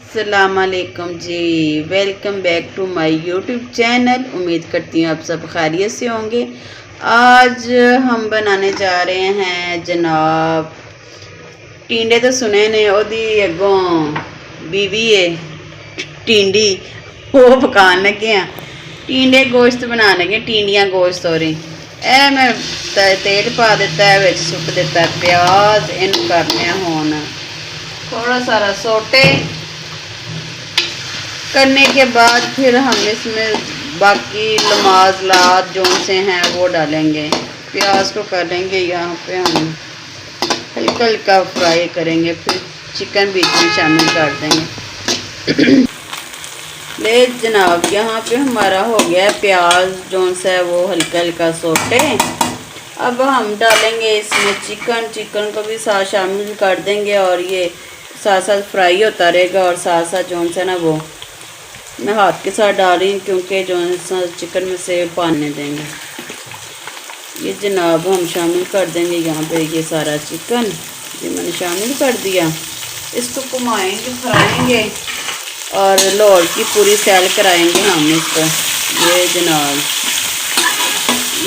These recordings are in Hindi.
अस्सलामुअलैकुम जी। Welcome back to my YouTube channel. उम्मीद करती हूँ आप सब खैरियत से होंगे। आज हम बनाने जा रहे हैं जनाब टींडे। तो सुने ने ओदी अगों बीवी है टींडी, वो पकान लगे हैं टींडे गोश्त बना लगे, टींडियाँ गोश्त हो रही। ए मैं तेल पा दिता है, विच सुट दिता है प्याज। इन करने होन थोड़ा सारा सोटे करने के बाद फिर हम इसमें बाकी नमाज़लात जो से हैं वो डालेंगे। प्याज को करेंगे यहाँ पे हम हल्का हल्का फ्राई करेंगे, फिर चिकन बीच में शामिल कर देंगे। ले जनाब, यहाँ पे हमारा हो गया प्याज जो है वो हल्का हल्का सोटे। अब हम डालेंगे इसमें चिकन को भी साथ शामिल कर देंगे और ये साथ साथ फ्राई होता रहेगा। और साथ साथ जो है ना वो मैं हाथ के साथ डाल रही हूँ क्योंकि जो है चिकन में से पानी देंगे। ये जनाब हम शामिल कर देंगे यहाँ पे ये सारा चिकन ये मैंने शामिल कर दिया। इसको घुमाएंगे, फ्राएंगे और लाहौर की पूरी सैल कराएंगे हम इसको। ये जनाब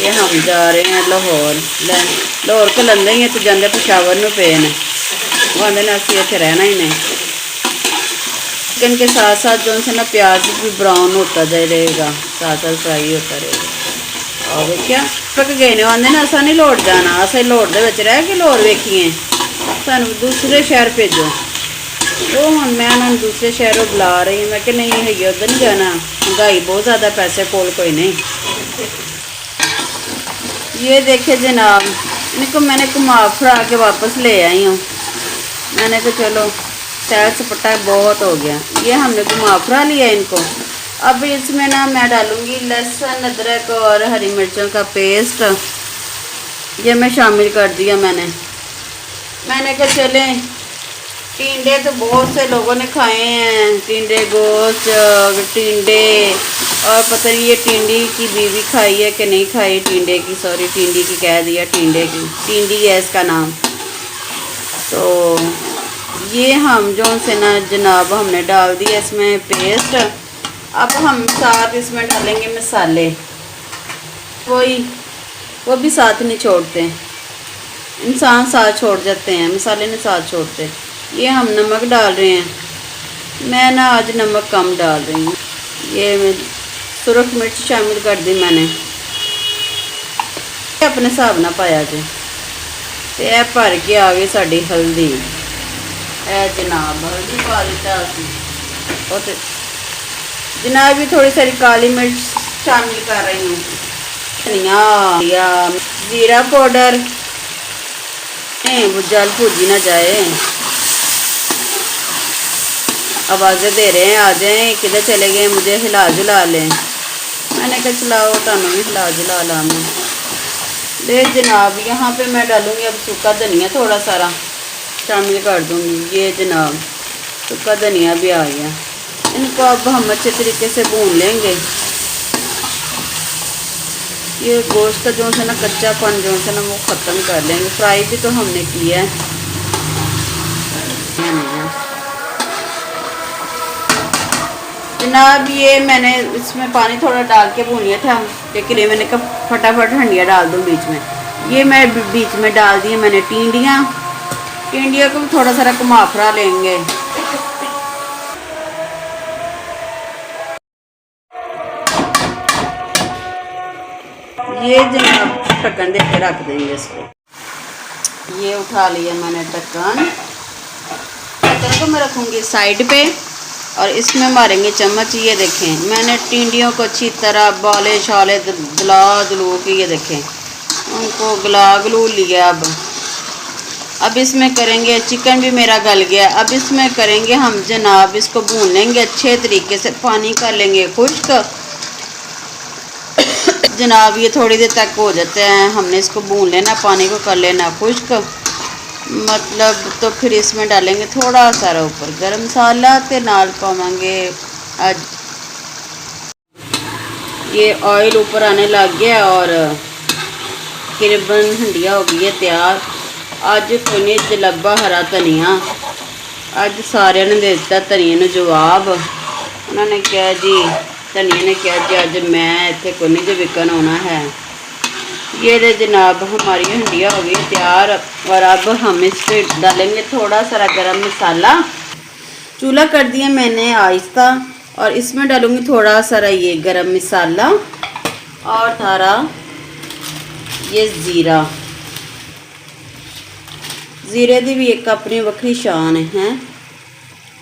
ये हम जा रहे हैं लाहौर को लंदे ही तो जाते पेशावर में पे ने, वो आते ना असी इतने रहना ही नहीं। चिकन के साथ साथ जो है ना प्याज भी ब्राउन होता जाए रहेगा, साथ साथ फ्राई होता रहेगा। और क्या पक गए ने आते ना असा नहीं लौट जाना, असा लाहौर के रह के लाहौर वेखिए, सानू दूसरे शहर भेजो। वो हम मैं उन्होंने दूसरे शहरों बुला रही, मैं कि नहीं है उधर नहीं जाना, महंगाई बहुत ज़्यादा, पैसे कोल कोई नहीं। ये देखे जनाब, इनको मैंने घुमा फिरा के वापस ले आई हूँ। मैंने कहा चलो सैर सपटा बहुत हो गया। ये हमने घुमा फिरा लिया इनको। अब इसमें ना मैं डालूँगी लहसुन अदरक और हरी मिर्चों का पेस्ट, ये मैं शामिल कर दिया। मैंने कहा चले टींडे तो बहुत से लोगों ने खाए हैं, टींडे गोश्त, टींडे, और पता नहीं ये टींडी की बीवी खाई है कि नहीं खाई, टींडे की, सॉरी टींडी की कह दिया, टींडे की, टींडी है इसका नाम। तो ये हम जो से ना जनाब हमने डाल दिया इसमें पेस्ट। अब हम साथ इसमें डालेंगे मसाले, वो भी साथ नहीं छोड़ते, इंसान साथ छोड़ जाते हैं, मसाले नहीं साथ छोड़ते। ये हम नमक डाल रहे हैं, मैं ना आज नमक कम डाल रही हूँ। ये मैं सुरख मिर्च शामिल कर दी मैंने, अपने हिसाब ना पाया जी। तो यह भर के आ गई साड़ी हल्दी, है जनाब हल्दी पा दिता और जनाब भी थोड़ी सारी काली मिर्च शामिल कर रही हूँ, धनिया या जीरा पाउडर, वो जल भुजी ना जाए। आवाज़ें दे रहे हैं आ जाएँ, किधर चले गए, मुझे हिला जुला लें। मैंने कहा चलाओ तुम भी हिला जुला ला मैं ले जनाब। यहाँ पे मैं डालूँगी अब सूखा धनिया, थोड़ा सारा शामिल कर दूँगी। ये जनाब सूखा धनिया भी आ गया। इनको अब हम अच्छे तरीके से भून लेंगे। ये गोश्त का जो है ना कच्चापन जो है ना वो ख़त्म कर लेंगे। फ्राई भी तो हमने किया है। जनाब ये मैंने इसमें पानी थोड़ा डाल के भूनिया था, लेकिन ये मैंने कहा फटाफट हंडिया डाल दूँ बीच में। ये मैं बीच में डाल दी मैंने टींडियाँ को भी थोड़ा सारा घुमा फिरा लेंगे। ये जनाब ढक्कन दे के रख देंगे इसको। ये उठा लिया मैंने ढक्कन को मैं रखूँगी साइड पे और इसमें मारेंगे चम्मच। ये देखें मैंने टींडियों को अच्छी तरह बाले शाले दला दलू के ये देखें उनको गला गलू लिया। अब इसमें करेंगे, चिकन भी मेरा गल गया। अब इसमें करेंगे हम जनाब इसको भून लेंगे अच्छे तरीके से, पानी कर लेंगे खुश्क। जनाब ये थोड़ी देर तक हो जाते हैं, हमने इसको भून लेना, पानी को कर लेना खुश्क मतलब। तो फिर इसमें डालेंगे थोड़ा सारा ऊपर गरम मसाला ते नाल पावांगे। आज ये ऑयल ऊपर आने लग गया और किरबन हंडिया हो गई है तैयार। आज कोई नहीं जलबा हरा धनिया अज सारे ने दे दिता धनिया ने जवाब। उन्होंने कहा जी, धनिया ने कहा जी अज मैं इतने को नहीं जो विकन होना है। ये दे जनाब हमारी हंडिया हो गई तैयार और अब हम इस पर डालेंगे थोड़ा सा गरम मसाला। चूल्हा कर दिया मैंने आहिस्ता और इसमें डालूंगी थोड़ा सा ये गरम मसाला और थारा ये ज़ीरा। जीरे की भी एक अपनी वक्री शान है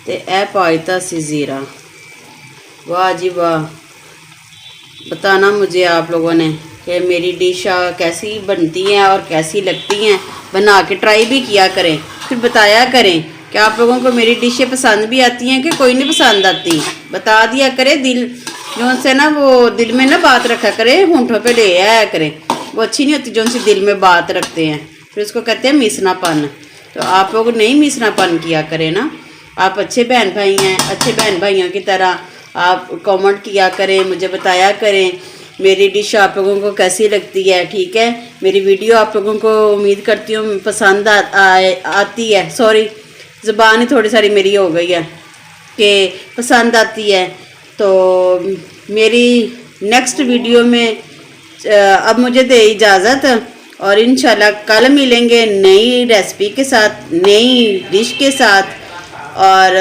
तो यह पाता सी ज़ीरा। वाह जी वाह। बताना मुझे आप लोगों ने कि मेरी डिश कैसी बनती है और कैसी लगती हैं। बना के ट्राई भी किया करें, फिर बताया करें कि आप लोगों को मेरी डिशें पसंद भी आती हैं कि कोई नहीं पसंद आती। बता दिया करें, दिल जो से ना वो दिल में ना बात रखा करे, होंठों पे ले आया करें। वो अच्छी नहीं होती जो से दिल में बात रखते हैं, फिर उसको कहते हैं मिसनापन। तो आप लोग नहीं मिसनापन किया करें ना। आप अच्छे बहन भाई हैं, अच्छे बहन भाइयों की तरह आप कमेंट किया करें, मुझे बताया करें मेरी डिश आप लोगों को कैसी लगती है। ठीक है, मेरी वीडियो आप लोगों को उम्मीद करती हूँ पसंद आती है। सॉरी, ज़बान ही थोड़ी सारी मेरी हो गई है कि पसंद आती है। तो मेरी नेक्स्ट वीडियो में अब मुझे दे इजाज़त और इंशाल्लाह कल मिलेंगे नई रेसिपी के साथ, नई डिश के साथ। और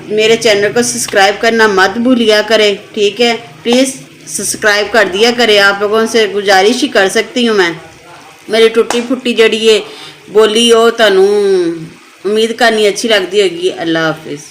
मेरे चैनल को सब्सक्राइब करना मत भूलिया करें। ठीक है, प्लीज़ सब्सक्राइब कर दिया करें। आप लोगों से गुजारिश ही कर सकती हूँ मैं। मेरी टुटी फुटी जड़ी है बोली हो तुहानू उम्मीद करनी अच्छी लगती होगी। अल्लाह हाफिज़।